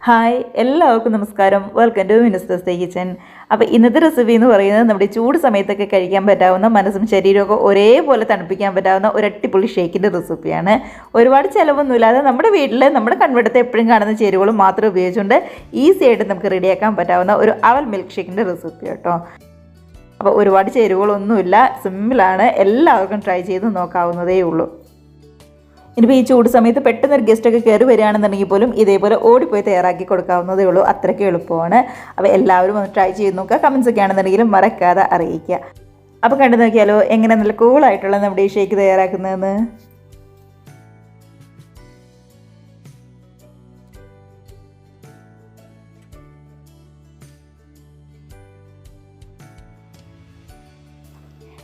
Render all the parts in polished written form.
Hi എല്ലാവർക്കും നമസ്കാരം. Welcome to Minnu's kitchen. അപ്പോൾ ഇന്നത്തെ റെസിപ്പി എന്ന് പറയുന്നത് നമ്മുടെ ചൂട് സമയത്തൊക്കെ കഴിക്കാൻ പറ്റാവുന്ന, മനസ്സും ശരീരമൊക്കെ ഒരേപോലെ തണുപ്പിക്കാൻ പറ്റാവുന്ന ഒരു അടിപൊളി ഷേക്കിൻ്റെ റെസിപ്പിയാണ്. ഒരുപാട് ചിലവൊന്നുമില്ലാതെ നമ്മുടെ വീട്ടിൽ നമ്മുടെ കൺവെടുത്ത് എപ്പോഴും കാണുന്ന ചേരുവകൾ മാത്രം ഉപയോഗിച്ചുകൊണ്ട് ഈസി ആയിട്ട് നമുക്ക് റെഡിയാക്കാൻ പറ്റാവുന്ന ഒരു അവൽ മിൽക്ക് ഷേക്കിൻ്റെ റെസിപ്പി കേട്ടോ. അപ്പോൾ ഒരുപാട് ചേരുവകളൊന്നുമില്ല, സിമ്പിളാണ്, എല്ലാവർക്കും ട്രൈ ചെയ്ത് നോക്കാവുന്നതേ ഉള്ളൂ. ഇനിയിപ്പോൾ ഈ ചൂട് സമയത്ത് പെട്ടെന്നൊരു ഗസ്റ്റൊക്കെ കയറി വരികയാണെന്നുണ്ടെങ്കിൽ പോലും ഇതേപോലെ ഓടിപ്പോയി തയ്യാറാക്കി കൊടുക്കാവുന്നതേ ഉള്ളൂ. അത്രയ്ക്ക് എളുപ്പമാണ്. അപ്പോൾ എല്ലാവരും ഒന്ന് ട്രൈ ചെയ്ത് നോക്കുക. കമൻസൊക്കെ ആണെന്നുണ്ടെങ്കിലും മറക്കാതെ അറിയിക്കുക. അപ്പോൾ കണ്ടു നോക്കിയാലോ എങ്ങനെ നല്ല കൂളായിട്ടുള്ള നമ്മുടെ ഈ ഷേക്ക് തയ്യാറാക്കുന്നതെന്ന്.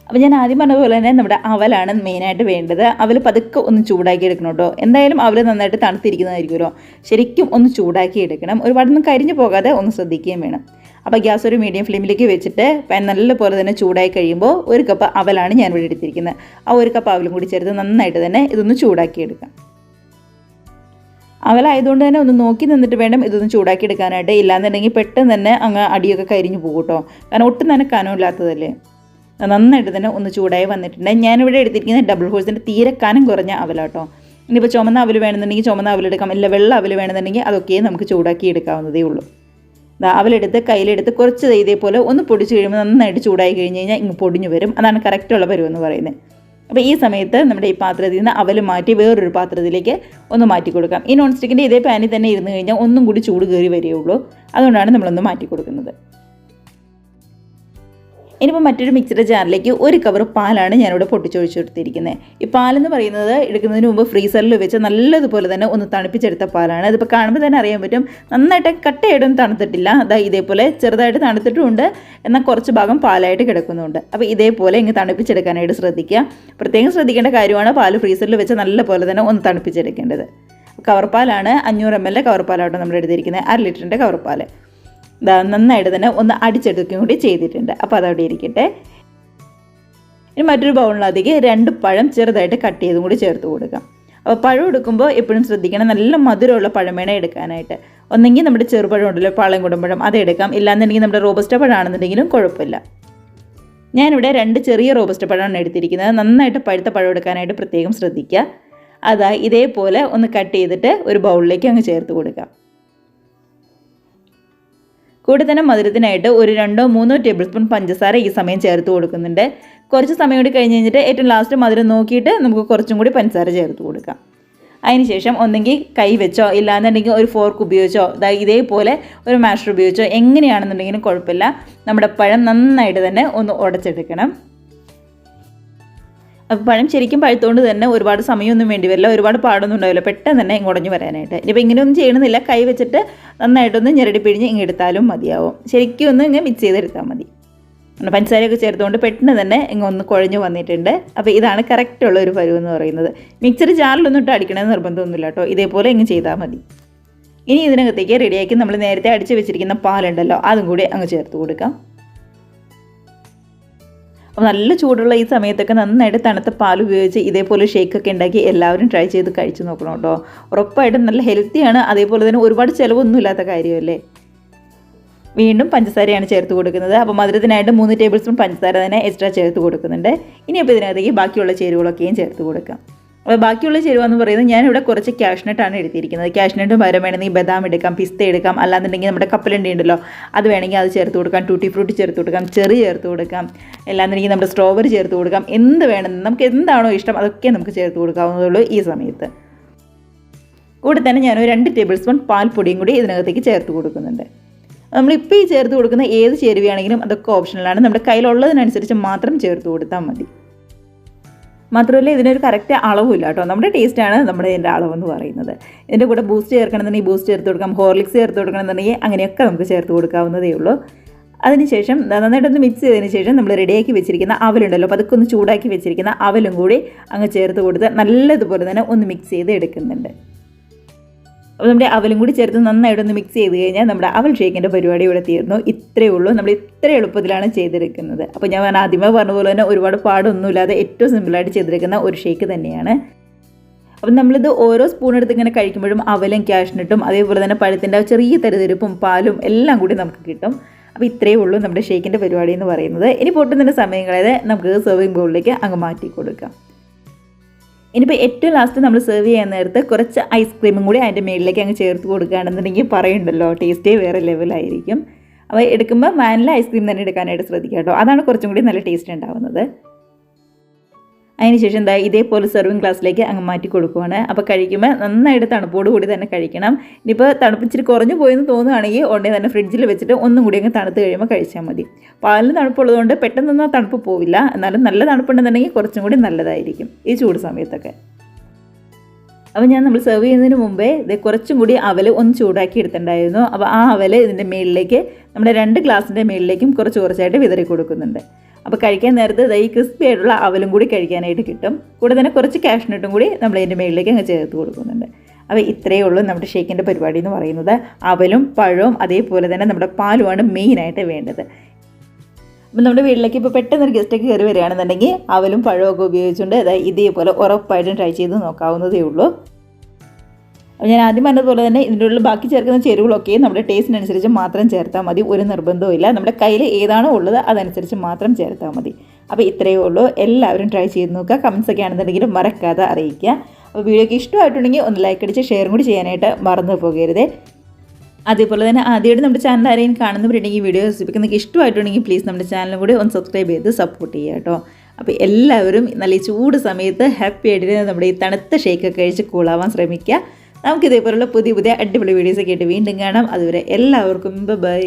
അപ്പോൾ ഞാൻ ആദ്യം പറഞ്ഞ പോലെ തന്നെ നമ്മുടെ അവലാണ് മെയിനായിട്ട് വേണ്ടത്. അവൽ പതുക്കെ ഒന്ന് ചൂടാക്കി എടുക്കണം കേട്ടോ. എന്തായാലും അവൽ നന്നായിട്ട് തണുത്തിരിക്കുന്നതായിരിക്കുമല്ലോ, ശരിക്കും ഒന്ന് ചൂടാക്കി എടുക്കണം. ഒരുപാടൊന്നും കരിഞ്ഞു പോകാതെ ഒന്ന് ശ്രദ്ധിക്കുകയും വേണം. അപ്പോൾ ഗ്യാസ് ഒരു മീഡിയം ഫ്ലെയിമിലേക്ക് വെച്ചിട്ട് പാൻ നല്ലപോലെ തന്നെ ചൂടായി കഴിയുമ്പോൾ 1 കപ്പ് അവലാണ് ഞാൻ ഇവിടെ എടുത്തിരിക്കുന്നത്. ആ 1 കപ്പ് അവലും കൂടി ചേർത്ത് നന്നായിട്ട് തന്നെ ഇതൊന്ന് ചൂടാക്കി എടുക്കാം. അവലായതുകൊണ്ട് തന്നെ ഒന്ന് നോക്കി നിന്നിട്ട് വേണം ഇതൊന്ന് ചൂടാക്കി എടുക്കാനായിട്ട്. ഇല്ലാന്നുണ്ടെങ്കിൽ പെട്ടെന്ന് തന്നെ അങ്ങ് അടിയൊക്കെ കരിഞ്ഞു പോകും കേട്ടോ. കാരണം ഒട്ടും തന്നെ കനമില്ലാത്തതല്ലേ. നന്നായിട്ട് തന്നെ ഒന്ന് ചൂടായി വന്നിട്ടുണ്ട്. ഞാനിവിടെ എടുത്തിരിക്കുന്നത് ഡബിൾ ഹോഴ്സിൻ്റെ തീരെ കനം കുറഞ്ഞ അവലാട്ടോ. ഇനിയിപ്പോൾ ചുമന്ന അവൽ വേണമെന്നുണ്ടെങ്കിൽ ചുമന്ന അവലെടുക്കാം, ഇല്ല വെള്ള അവൽ വേണമെന്നുണ്ടെങ്കിൽ അതൊക്കെ നമുക്ക് ചൂടാക്കി എടുക്കാവുന്നതേ ഉള്ളൂ. അവലെടുത്ത് കയ്യിലെടുത്ത് കുറച്ച് ഇതേപോലെ ഒന്ന് പൊടിച്ച് കഴിയുമ്പോൾ നന്നായിട്ട് ചൂടായി കഴിഞ്ഞ് കഴിഞ്ഞാൽ ഇങ്ങ് പൊടിഞ്ഞു വരും. അതാണ് കറക്റ്റുള്ള പരുവെന്ന് പറയുന്നത്. അപ്പോൾ ഈ സമയത്ത് നമ്മുടെ ഈ പാത്രത്തിൽ നിന്ന് അവൽ മാറ്റി വേറൊരു പാത്രത്തിലേക്ക് ഒന്ന് മാറ്റി കൊടുക്കാം. ഈ നോൺ സ്റ്റിക്കിൻ്റെ ഇതേ പാനിൽ തന്നെ ഇരുന്ന് കഴിഞ്ഞാൽ ഒന്നും കൂടി ചൂട് കയറി വരികയുള്ളൂ. അതുകൊണ്ടാണ് നമ്മളൊന്ന് മാറ്റി കൊടുക്കുന്നത്. ഇനിയിപ്പോൾ മറ്റൊരു മിക്സിയുടെ ജാറിലേക്ക് 1 കവർ പാലാണ് ഞാനിവിടെ പൊട്ടിച്ചൊഴിച്ചെടുത്തിരിക്കുന്നത്. ഈ പാലെന്ന് പറയുന്നത് എടുക്കുന്നതിന് മുമ്പ് ഫ്രീസറിൽ വെച്ച് നല്ലതുപോലെ തന്നെ ഒന്ന് തണുപ്പിച്ചെടുത്ത പാലാണ്. അതിപ്പോൾ കാണുമ്പോൾ തന്നെ അറിയാൻ പറ്റും, നന്നായിട്ട് കട്ടയായിട്ടൊന്നും തണുത്തിട്ടില്ല. ഇതേപോലെ ചെറുതായിട്ട് തണുത്തിട്ടുമുണ്ട്, എന്നാൽ കുറച്ച് ഭാഗം പാലായിട്ട് കിടക്കുന്നുണ്ട്. അപ്പോൾ ഇതേപോലെ ഇങ്ങ് തണുപ്പിച്ചെടുക്കാനായിട്ട് ശ്രദ്ധിക്കുക. പ്രത്യേകം ശ്രദ്ധിക്കേണ്ട കാര്യമാണ് പാല് ഫ്രീസറിൽ വെച്ച് നല്ലപോലെ തന്നെ ഒന്ന് തണുപ്പിച്ചെടുക്കേണ്ടത്. കവർപ്പാലാണ് 500 ml കവർപ്പാലാട്ടോ നമ്മൾ എടുത്തിരിക്കുന്നത്. 1/2 ലിറ്ററിൻ്റെ കവർപ്പാൽ നന്നായിട്ട് തന്നെ ഒന്ന് അടിച്ചെടുക്കുകയും കൂടി ചെയ്തിട്ടുണ്ട്. അപ്പോൾ അതവിടെ ഇരിക്കട്ടെ. ഇനി മറ്റൊരു ബൗളിനകത്തേക്ക് 2 പഴം ചെറുതായിട്ട് കട്ട് ചെയ്തും കൂടി ചേർത്ത് കൊടുക്കാം. അപ്പോൾ പഴം എടുക്കുമ്പോൾ എപ്പോഴും ശ്രദ്ധിക്കണം, നല്ല മധുരമുള്ള പഴം വേണം എടുക്കാനായിട്ട്. ഒന്നെങ്കിൽ നമ്മുടെ ചെറുപഴം ഉണ്ടല്ലോ, പാളയംകുടമ്പഴം, അതെടുക്കാം. ഇല്ലാന്നുണ്ടെങ്കിൽ നമ്മുടെ റോബസ്റ്റ പഴമാണെന്നുണ്ടെങ്കിലും കുഴപ്പമില്ല. ഞാനിവിടെ 2 ചെറിയ റോബസ്റ്റ പഴമാണ് എടുത്തിരിക്കുന്നത്. നന്നായിട്ട് പഴുത്ത പഴം എടുക്കാനായിട്ട് പ്രത്യേകം ശ്രദ്ധിക്കുക. ഇതേപോലെ ഒന്ന് കട്ട് ചെയ്തിട്ട് ഒരു ബൗളിലേക്ക് അങ്ങ് ചേർത്ത് കൊടുക്കാം. കൂടെ തന്നെ മധുരത്തിനായിട്ട് ഒരു 2-3 ടേബിൾ സ്പൂൺ പഞ്ചസാര ഈ സമയം ചേർത്ത് കൊടുക്കുന്നുണ്ട്. കുറച്ച് സമയം കൂടി കഴിഞ്ഞ് കഴിഞ്ഞിട്ട് ഏറ്റവും ലാസ്റ്റ് മധുരം നോക്കിയിട്ട് നമുക്ക് കുറച്ചും കൂടി പഞ്ചസാര ചേർത്ത് കൊടുക്കാം. അതിനുശേഷം ഒന്നെങ്കിൽ കൈ വെച്ചോ ഇല്ലാന്നുണ്ടെങ്കിൽ ഒരു ഫോർക്ക് ഉപയോഗിച്ചോ ഇതേപോലെ ഒരു മാഷർ ഉപയോഗിച്ചോ എങ്ങനെയാണെന്നുണ്ടെങ്കിലും കുഴപ്പമില്ല, നമ്മുടെ പഴം നന്നായിട്ട് തന്നെ ഒന്ന് ഉടച്ചെടുക്കണം. അപ്പോൾ പഴം ശരിക്കും പഴുത്തുകൊണ്ട് തന്നെ ഒരുപാട് സമയമൊന്നും വേണ്ടി വരില്ല, ഒരുപാട് പാടൊന്നും ഉണ്ടാവില്ല, പെട്ടെന്ന് തന്നെ ഇങ്ങോടഞ്ഞ് വരാനായിട്ട്. ഇനിയിപ്പോൾ ഇങ്ങനെയൊന്നും ചെയ്യണമെന്നില്ല, കൈ വെച്ചിട്ട് നന്നായിട്ടൊന്ന് ഞെരടി പിഴിഞ്ഞ് ഇങ്ങെടുത്താലും മതിയാവും. ശരിക്കും ഒന്ന് ഇങ്ങനെ മിക്സ് ചെയ്തെടുത്താൽ മതി. പഞ്ചസാരയൊക്കെ ചേർത്തുകൊണ്ട് പെട്ടെന്ന് തന്നെ ഇങ്ങൊന്ന് കുഴഞ്ഞു വന്നിട്ടുണ്ട്. അപ്പോൾ ഇതാണ് കറക്റ്റുള്ള ഒരു പരുവെന്ന് പറയുന്നത്. മിക്സർ ജാറിലൊന്നും ഇട്ട് അടിക്കണമെന്ന് നിർബന്ധമൊന്നുമില്ല കേട്ടോ, ഇതേപോലെ ഇങ്ങ് ചെയ്താൽ മതി. ഇനി ഇതിനകത്തേക്ക് റെഡിയാക്കി നമ്മൾ നേരത്തെ അടിച്ച് വെച്ചിരിക്കുന്ന പാലുണ്ടല്ലോ, അതും കൂടി അങ്ങ് ചേർത്ത് കൊടുക്കാം. അപ്പോൾ നല്ല ചൂടുള്ള ഈ സമയത്തൊക്കെ നന്നായിട്ട് തണുത്ത പാൽ ഉപയോഗിച്ച് ഇതേപോലെ ഷേക്കൊക്കെ ഉണ്ടാക്കി എല്ലാവരും ട്രൈ ചെയ്ത് കഴിച്ച് നോക്കണം കേട്ടോ. ഉറപ്പായിട്ടും നല്ല ഹെൽത്തിയാണ്, അതേപോലെ തന്നെ ഒരുപാട് ചിലവൊന്നും ഇല്ലാത്ത കാര്യമല്ലേ. വീണ്ടും പഞ്ചസാരയാണ് ചേർത്ത് കൊടുക്കുന്നത്. അപ്പോൾ മധുരത്തിനായിട്ട് 3 ടേബിൾ സ്പൂൺ പഞ്ചസാര തന്നെ എക്സ്ട്രാ ചേർത്ത് കൊടുക്കുന്നുണ്ട്. ഇനിയിപ്പോൾ ഇതിനകത്തേക്ക് ബാക്കിയുള്ള ചേരുവകളൊക്കെയും ചേർത്ത് കൊടുക്കാം. അപ്പോൾ ബാക്കിയുള്ള ചേരുവ എന്ന് പറയുന്നത് ഞാനിവിടെ കുറച്ച് കാഷ്നട്ടാണ് എടുത്തിരിക്കുന്നത്. കാഷ്നട്ട് പകരം വേണമെങ്കിൽ ബദാം എടുക്കാം, പിസ്ത എടുക്കാം, അല്ലാന്നുണ്ടെങ്കിൽ നമ്മുടെ കപ്പലണ്ടി ഉണ്ടല്ലോ അത് വേണമെങ്കിൽ അത് ചേർത്ത് കൊടുക്കാം, ടൂട്ടി ഫ്രൂട്ടി ചേർത്ത് കൊടുക്കാം, ചെറി ചേർത്ത് കൊടുക്കാം, അല്ലാന്നുണ്ടെങ്കിൽ നമ്മുടെ സ്ട്രോബെറി ചേർത്ത് കൊടുക്കാം. എന്ത് വേണമെന്ന് നമുക്ക് എന്താണോ ഇഷ്ടം അതൊക്കെ നമുക്ക് ചേർത്ത് കൊടുക്കാവുന്നതുള്ളൂ ഈ സമയത്ത്. കൂടെ തന്നെ ഞാൻ 2 ടേബിൾ സ്പൂൺ പാൽപ്പൊടിയും കൂടി ഇതിനകത്തേക്ക് ചേർത്ത് കൊടുക്കുന്നുണ്ട്. നമ്മളിപ്പോൾ ഈ ചേർത്ത് കൊടുക്കുന്ന ഏത് ചേരുവയാണെങ്കിലും അതൊക്കെ ഓപ്ഷണലാണ്, നമ്മുടെ കയ്യിലുള്ളതിനനുസരിച്ച് മാത്രം ചേർത്ത് കൊടുത്താൽ മതി. മാത്രമല്ല ഇതിനൊരു കറക്റ്റ് അളവില്ല കേട്ടോ, നമ്മുടെ ടേസ്റ്റാണ് നമ്മുടെ ഇതിൻ്റെ അളവെന്ന് പറയുന്നത്. ഇതിൻ്റെ കൂടെ ബൂസ്റ്റ് ചേർക്കണമെന്നുണ്ടെങ്കിൽ ബൂസ്റ്റ് ചേർത്ത് കൊടുക്കാം, ഹോർലിക്സ് ചേർത്ത് കൊടുക്കണമെന്നുണ്ടെങ്കിൽ അങ്ങനെയൊക്കെ നമുക്ക് ചേർത്ത് കൊടുക്കാവുന്നതേ ഉള്ളൂ. അതിനുശേഷം നന്നായിട്ടൊന്ന് മിക്സ് ചെയ്തതിന് ശേഷം നമ്മൾ റെഡിയാക്കി വെച്ചിരിക്കുന്ന അവലുണ്ടല്ലോ, അപ്പോൾ അതൊക്കെ ഒന്ന് ചൂടാക്കി വെച്ചിരിക്കുന്ന അവലും കൂടി അങ്ങ് ചേർത്ത് കൊടുത്ത് നല്ലതുപോലെ തന്നെ ഒന്ന് മിക്സ് ചെയ്ത് എടുക്കുന്നുണ്ട്. അപ്പോൾ നമ്മുടെ അവലും കൂടി ചേർത്ത് നന്നായിട്ടൊന്ന് മിക്സ് ചെയ്ത് കഴിഞ്ഞാൽ നമ്മുടെ അവൽ ഷേക്കിൻ്റെ പരിപാടി ഇവിടെ തീർന്നു. ഇത്രയേ ഉള്ളൂ, നമ്മൾ ഇത്ര എളുപ്പത്തിലാണ് ചെയ്തെടുക്കുന്നത്. അപ്പോൾ ഞാൻ ആദ്യമേ പറഞ്ഞ പോലെ തന്നെ ഒരുപാട് പാടൊന്നുമില്ലാതെ ഏറ്റവും സിമ്പിളായിട്ട് ചെയ്തെടുക്കുന്ന ഒരു ഷേക്ക് തന്നെയാണ്. അപ്പം നമ്മളിത് ഓരോ സ്പൂൺ എടുത്ത് ഇങ്ങനെ കഴിക്കുമ്പോഴും അവലും ക്യാഷ്നട്ടും അതേപോലെ തന്നെ പഴത്തിൻ്റെ ചെറിയ തരിതരിപ്പും പാലും എല്ലാം കൂടി നമുക്ക് കിട്ടും. അപ്പോൾ ഇത്രയേ ഉള്ളൂ നമ്മുടെ ഷേക്കിൻ്റെ പരിപാടി എന്ന് പറയുന്നത്. ഇനി പൊട്ടുന്നതിൻ്റെ സമയം കളയാതെ നമുക്ക് സെർവിങ് ബൗളിലേക്ക് അങ്ങ് മാറ്റി കൊടുക്കാം. ഇനിയിപ്പോൾ ഏറ്റവും ലാസ്റ്റ് നമ്മൾ സെർവ് ചെയ്യാൻ നേരത്ത് കുറച്ച് ഐസ്ക്രീമും കൂടി അതിൻ്റെ മേളിലേക്ക് അങ്ങ് ചേർത്ത് കൊടുക്കുകയാണെന്നുണ്ടെങ്കിൽ പറയുണ്ടല്ലോ ടേസ്റ്റേ വേറെ ലെവലായിരിക്കും. അപ്പോൾ എടുക്കുമ്പോൾ വാനില ഐസ്ക്രീം തന്നെ എടുക്കാനായിട്ട് ശ്രദ്ധിക്കുക കേട്ടോ. അതാണ് കുറച്ചും കൂടി നല്ല ടേസ്റ്റ് ഉണ്ടാവുന്നത്. അതിനുശേഷം എന്താ ഇതേപോലെ സെർവിങ് ഗ്ലാസ്സിലേക്ക് അങ്ങ് മാറ്റി കൊടുക്കുവാണ്. അപ്പോൾ കഴിക്കുമ്പോൾ നന്നായിട്ട് തണുപ്പോട് കൂടി തന്നെ കഴിക്കണം. ഇനിയിപ്പോൾ തണുപ്പിച്ചിട്ട് കുറഞ്ഞു പോയെന്ന് തോന്നുകയാണെങ്കിൽ ഉടനെ തന്നെ ഫ്രിഡ്ജിൽ വെച്ചിട്ട് ഒന്നും കൂടി അങ്ങ് തണുത്ത് കഴിയുമ്പോൾ കഴിച്ചാൽ മതി. പാലിന് തണുപ്പുള്ളതുകൊണ്ട് പെട്ടെന്നൊന്നും തണുപ്പ് പോവില്ല. എന്നാലും നല്ല തണുപ്പുണ്ടെന്നുണ്ടെങ്കിൽ കുറച്ചും കൂടി നല്ലതായിരിക്കും ഈ ചൂട് സമയത്തൊക്കെ. അപ്പോൾ നമ്മൾ സെർവ് ചെയ്യുന്നതിന് മുമ്പേ ഇത് കുറച്ചും കൂടി അവൽ ഒന്ന് ചൂടാക്കി എടുത്തിട്ടുണ്ടായിരുന്നു. അപ്പോൾ ആ അവൽ ഇതിൻ്റെ മേളിലേക്ക് നമ്മുടെ 2 ഗ്ലാസിൻ്റെ മേളിലേക്കും കുറച്ചായിട്ട് വിതറി കൊടുക്കുന്നുണ്ട്. അപ്പോൾ കഴിക്കാൻ നേരത്ത് ഈ ക്രിസ്പി ആയിട്ടുള്ള അവലും കൂടി കഴിക്കാനായിട്ട് കിട്ടും. കൂടെ തന്നെ കുറച്ച് കാഷ്നട്ടും കൂടി നമ്മൾ ഇതിൻ്റെ മേളിലേക്ക് അങ്ങ് ചേർത്ത് കൊടുക്കുന്നുണ്ട്. അപ്പോൾ ഇത്രയേ ഉള്ളൂ നമ്മുടെ ഷേക്കിൻ്റെ പരിപാടി എന്ന് പറയുന്നത്. അവലും പഴവും അതേപോലെ തന്നെ നമ്മുടെ പാലുമാണ് മെയിനായിട്ട് വേണ്ടത്. അപ്പം നമ്മുടെ വീട്ടിലേക്ക് ഇപ്പോൾ പെട്ടെന്നൊരു ഗസ്റ്റൊക്കെ കയറി വരികയാണെന്നുണ്ടെങ്കിൽ അവലും പഴമൊക്കെ ഉപയോഗിച്ചുകൊണ്ട് ഇതേപോലെ ഉറപ്പായിട്ടും ട്രൈ ചെയ്ത് നോക്കാവുന്നതേ ഉള്ളൂ. അപ്പോൾ ഞാൻ ആദ്യം പറഞ്ഞതുപോലെ തന്നെ ഇതിൻ്റെ ഉള്ളിൽ ബാക്കി ചേർക്കുന്ന ചേരുവകളൊക്കെ നമ്മുടെ ടേസ്റ്റിനനുസരിച്ച് മാത്രം ചേർത്താൽ മതി. ഒരു നിർബന്ധവും ഇല്ല. നമ്മുടെ കയ്യിൽ ഏതാണോ ഉള്ളത് അതനുസരിച്ച് മാത്രം ചേർത്താൽ മതി. അപ്പോൾ ഇത്രയേ ഉള്ളൂ. എല്ലാവരും ട്രൈ ചെയ്ത് നോക്കുക. കമൻസൊക്കെ ആണെന്നുണ്ടെങ്കിലും മറക്കാതെ അറിയിക്കുക. അപ്പോൾ വീഡിയോക്ക് ഇഷ്ടമായിട്ടുണ്ടെങ്കിൽ ഒന്ന് ലൈക്ക് അടിച്ച് ഷെയറും കൂടി ചെയ്യാനായിട്ട് മറന്നു പോകരുത്. അതേപോലെ തന്നെ ആദ്യമായിട്ട് നമ്മുടെ ചാനൽ ആരെയും കാണുന്നവരുണ്ടെങ്കിൽ വീഡിയോ റെസിപ്പിക്ക് ഇഷ്ടമായിട്ടുണ്ടെങ്കിൽ പ്ലീസ് നമ്മുടെ ചാനലും കൂടി ഒന്ന് സബ്സ്ക്രൈബ് ചെയ്ത് സപ്പോർട്ട് ചെയ്യുക കേട്ടോ. അപ്പോൾ എല്ലാവരും നല്ല ചൂട് സമയത്ത് ഹാപ്പി ആയിട്ട് നമ്മുടെ ഈ തണുത്ത ഷേക്കൊക്കെ കഴിച്ച് കൂളാവാൻ ശ്രമിക്കുക. നമുക്കിതേപോലുള്ള പുതിയ അടിപൊളി വീഡിയോസൊക്കെ ആയിട്ട് വീണ്ടും കാണാം. അതുവരെ എല്ലാവർക്കും ബൈ.